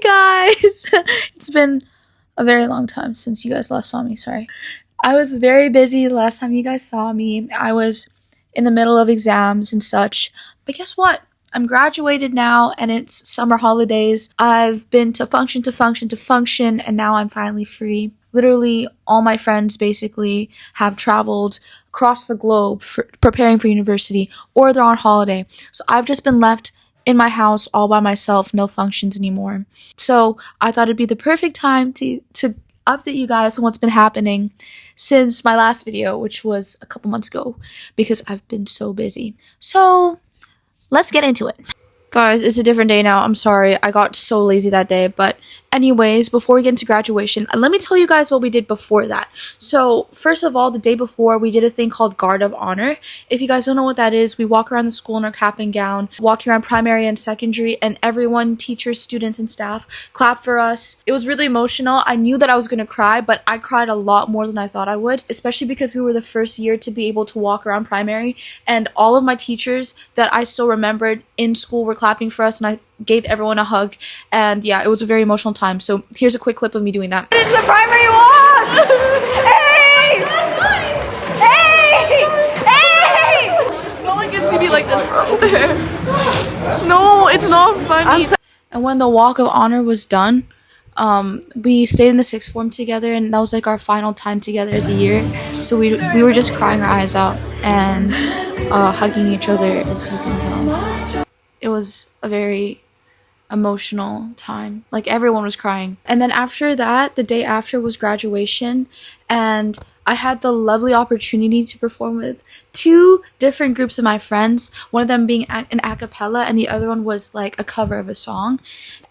guys! It's been a very long time since you guys last saw me, sorry. I was very busy the last time you guys saw me. I was in the middle of exams and such. But guess what? I'm graduated now and it's summer holidays. I've been to function, and now I'm finally free. Literally, all my friends basically have traveled across the globe preparing for university, or they're on holiday. So I've just been left in my house all by myself, no functions anymore. So I thought it'd be the perfect time to update you guys on what's been happening since my last video, which was a couple months ago, because I've been so busy. So let's get into it. Guys, it's a different day now. I'm sorry. I got so lazy that day. But anyways, before we get into graduation, let me tell you guys what we did before that. So first of all, the day before, we did a thing called Guard of Honor. If you guys don't know what that is, we walk around the school in our cap and gown, walking around primary and secondary, and everyone, teachers, students, and staff, clap for us. It was really emotional. I knew that I was going to cry, but I cried a lot more than I thought I would, especially because we were the first year to be able to walk around primary, and all of my teachers that I still remembered in school were clapping for us, and I gave everyone a hug, and yeah, it was a very emotional time. So here's a quick clip of me doing that. It's the primary walk! Hey! Hey! Hey! No one gets to be like this, bro. No, it's not funny. And when the walk of honor was done, we stayed in the sixth form together, and that was like our final time together as a year. So we were just crying our eyes out and hugging each other, as you can tell. It was a very emotional time. Like, everyone was crying. And then after that, the day after was graduation, and I had the lovely opportunity to perform with two different groups of my friends, one of them being an a cappella and the other one was like a cover of a song.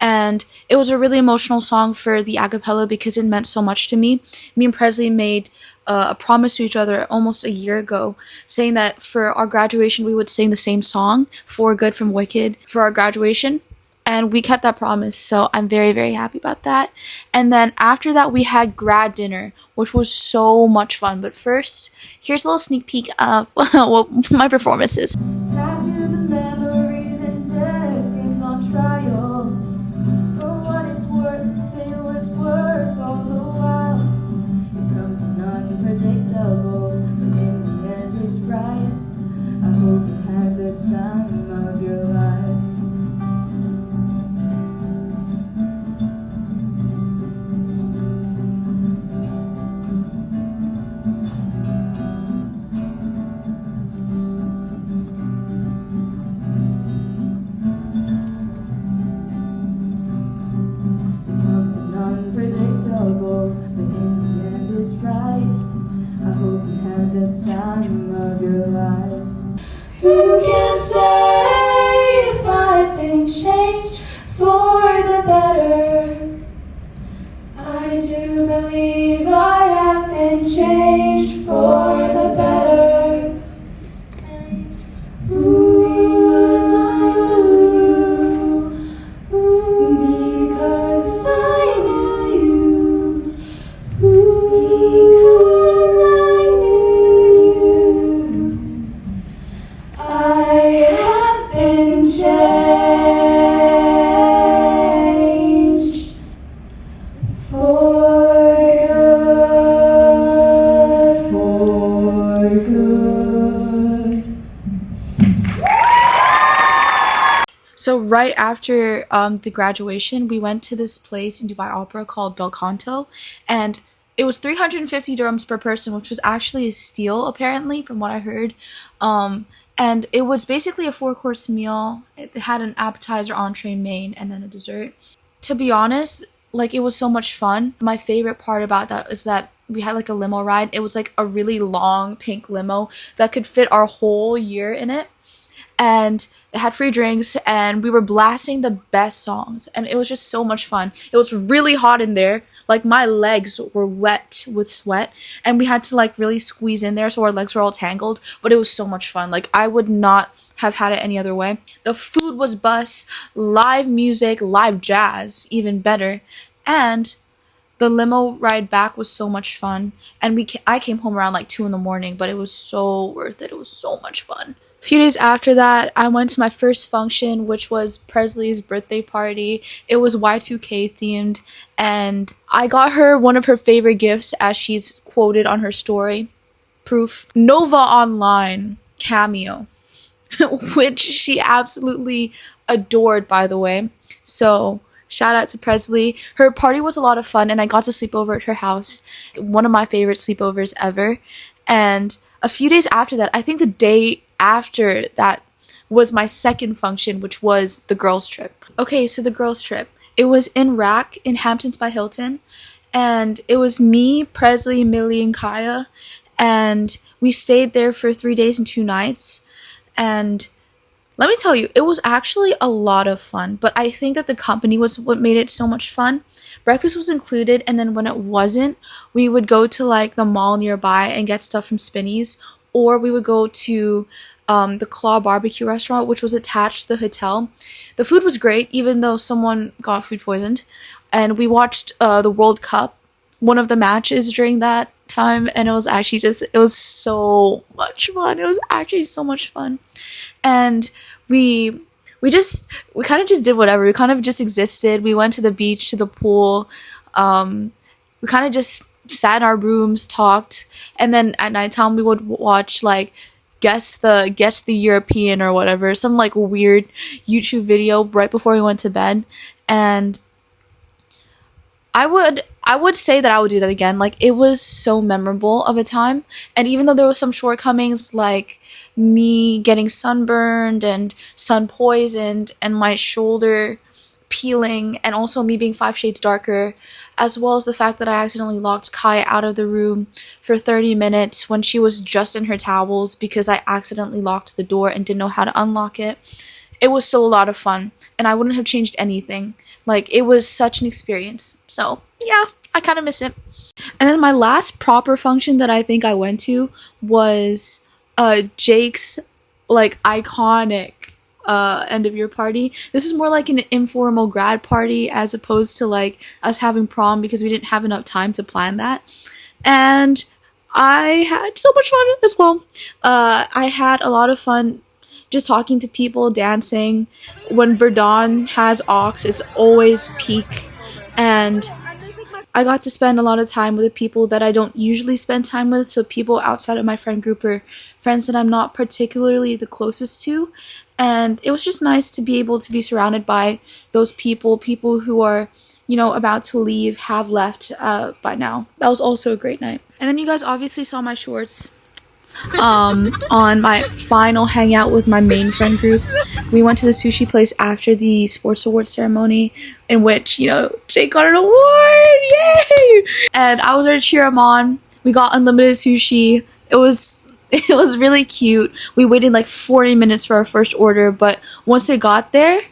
And it was a really emotional song for the a cappella because it meant so much to me. Me and Presley made a promise to each other almost a year ago, saying that for our graduation we would sing the same song, For Good from Wicked, for our graduation. And we kept that promise, so I'm very, very happy about that. And then after that, we had grad dinner, which was so much fun. But first, here's a little sneak peek of what my performance is. Tattoos and memories and dead games on trial. For what it's worth, it was worth all the while. It's something unpredictable, but in the end it's right. I hope you had the time of your life. But in the end it's right. I hope you had the time of your life. Who can say if I've been changed for the better? I do believe I have been changed for the better. And because I knew, because I knew you, because I knew you, I have been changed for good. So right after the graduation, we went to this place in Dubai Opera called Belcanto, and it was 350 dirhams per person, which was actually a steal, apparently, from what I heard. And it was basically a 4-course meal. It had an appetizer, entree, main, and then a dessert. To be honest, like, it was so much fun. My favorite part about that is that we had like a limo ride. It was like a really long pink limo that could fit our whole year in it. And it had free drinks, and we were blasting the best songs, and it was just so much fun. It was really hot in there. Like, my legs were wet with sweat, and we had to like really squeeze in there, so our legs were all tangled, but it was so much fun. Like, I would not have had it any other way. The food was bus, live music, live jazz, even better, and the limo ride back was so much fun. And I came home around like 2 in the morning, but it was so worth it. It was so much fun. A few days after that, I went to my first function, which was Presley's birthday party. It was Y2K themed, and I got her one of her favorite gifts, as she's quoted on her story. Proof: Nova Online Cameo, which she absolutely adored, by the way. So, shout out to Presley. Her party was a lot of fun, and I got to sleep over at her house. One of my favorite sleepovers ever. And a few days after that, I think the day after that was my second function, which was the girls' trip. Okay, so the girls' trip. It was in RAC in Hamptons by Hilton. And it was me, Presley, Millie, and Kaya. And we stayed there for 3 days and 2 nights. And let me tell you, it was actually a lot of fun, but I think that the company was what made it so much fun. Breakfast was included, and then when it wasn't, we would go to like the mall nearby and get stuff from Spinneys, or we would go to the Claw Barbecue restaurant, which was attached to the hotel. The food was great, even though someone got food poisoned, and we watched the World Cup, one of the matches during that time, and it was so much fun. It was actually so much fun. And we kind of just did whatever. We kind of just existed. We went to the beach, to the pool. We kind of just sat in our rooms, talked, and then at nighttime we would watch like guess the European or whatever, some like weird YouTube video right before we went to bed. And I would say that I would do that again. Like, it was so memorable of a time. And even though there was some shortcomings, like me getting sunburned and sun poisoned and my shoulder peeling, and also me being 5 shades darker, as well as the fact that I accidentally locked Kaya out of the room for 30 minutes when she was just in her towels because I accidentally locked the door and didn't know how to unlock it. It was still a lot of fun, and I wouldn't have changed anything. Like, it was such an experience. So, yeah, I kind of miss it. And then my last proper function that I think I went to was Jake's, like, iconic end of year party. This is more like an informal grad party as opposed to, like, us having prom, because we didn't have enough time to plan that. And I had so much fun as well. I had a lot of fun just talking to people, dancing. When Verdun has aux, it's always peak. And I got to spend a lot of time with the people that I don't usually spend time with. So people outside of my friend group, or friends that I'm not particularly the closest to. And it was just nice to be able to be surrounded by those people who are, you know, about to leave, have left by now. That was also a great night. And then you guys obviously saw my shorts on my final hangout with my main friend group. We went to the sushi place after the sports awards ceremony, in which, you know, Jake got an award, yay! And I was there to cheer him on. We got unlimited sushi. It was really cute. We waited like 40 minutes for our first order, but once it got there,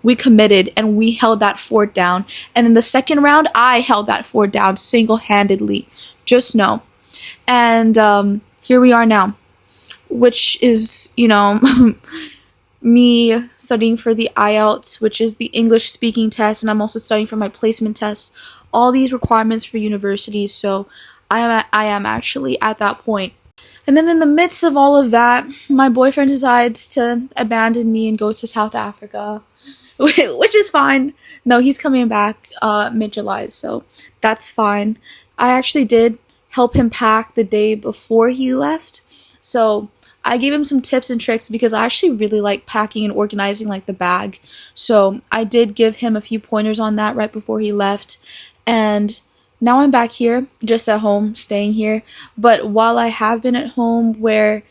we committed and we held that fort down. And in the second round, I held that fort down single-handedly. Just know. And here we are now, which is, you know, me studying for the IELTS, which is the English speaking test, and I'm also studying for my placement test. All these requirements for university, so I am actually at that point. And then in the midst of all of that, my boyfriend decides to abandon me and go to South Africa, which is fine. No, he's coming back mid-July, so that's fine. I actually did help him pack the day before he left, so I gave him some tips and tricks because I actually really like packing and organizing like the bag. So I did give him a few pointers on that right before he left. And now I'm back here, just at home, staying here. But while I have been at home where,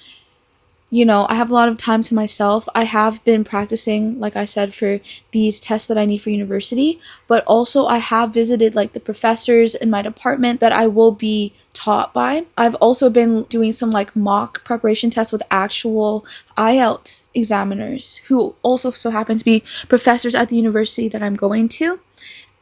you know, I have a lot of time to myself, I have been practicing, like I said, for these tests that I need for university. But also I have visited like the professors in my department that I will be taught by. I've also been doing some like mock preparation tests with actual IELTS examiners who also so happen to be professors at the university that I'm going to.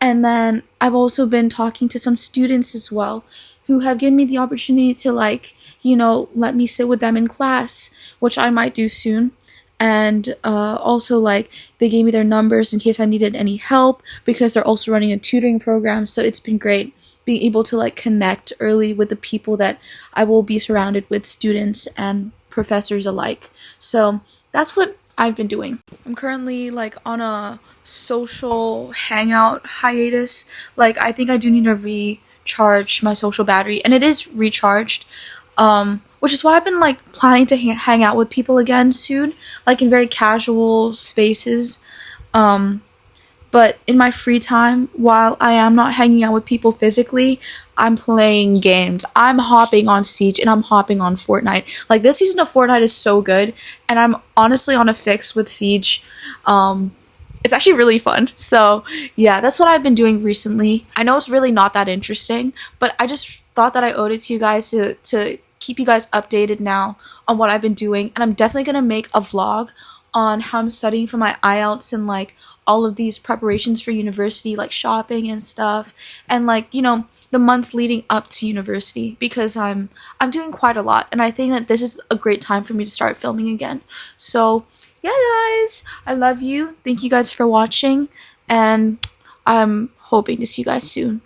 And then I've also been talking to some students as well who have given me the opportunity to, like, you know, let me sit with them in class, which I might do soon. and also like they gave me their numbers in case I needed any help because they're also running a tutoring program. So it's been great being able to like connect early with the people that I will be surrounded with, students and professors alike. So that's what I've been doing. I'm currently like on a social hangout hiatus. Like I think I do need to recharge my social battery, and it is recharged. Which is why I've been like planning to hang out with people again soon, like in very casual spaces. Um, but in my free time, while I am not hanging out with people physically, I'm playing games. I'm hopping on Siege and I'm hopping on Fortnite. Like this season of Fortnite is so good, and I'm honestly on a fix with Siege. It's actually really fun. So yeah, that's what I've been doing recently. I know it's really not that interesting, but I just thought that I owed it to you guys to keep you guys updated now on what I've been doing. And I'm definitely gonna make a vlog on how I'm studying for my IELTS and like all of these preparations for university, like shopping and stuff, and like, you know, the months leading up to university, because I'm doing quite a lot, and I think that this is a great time for me to start filming again. So yeah, guys, I love you. Thank you guys for watching, and I'm hoping to see you guys soon.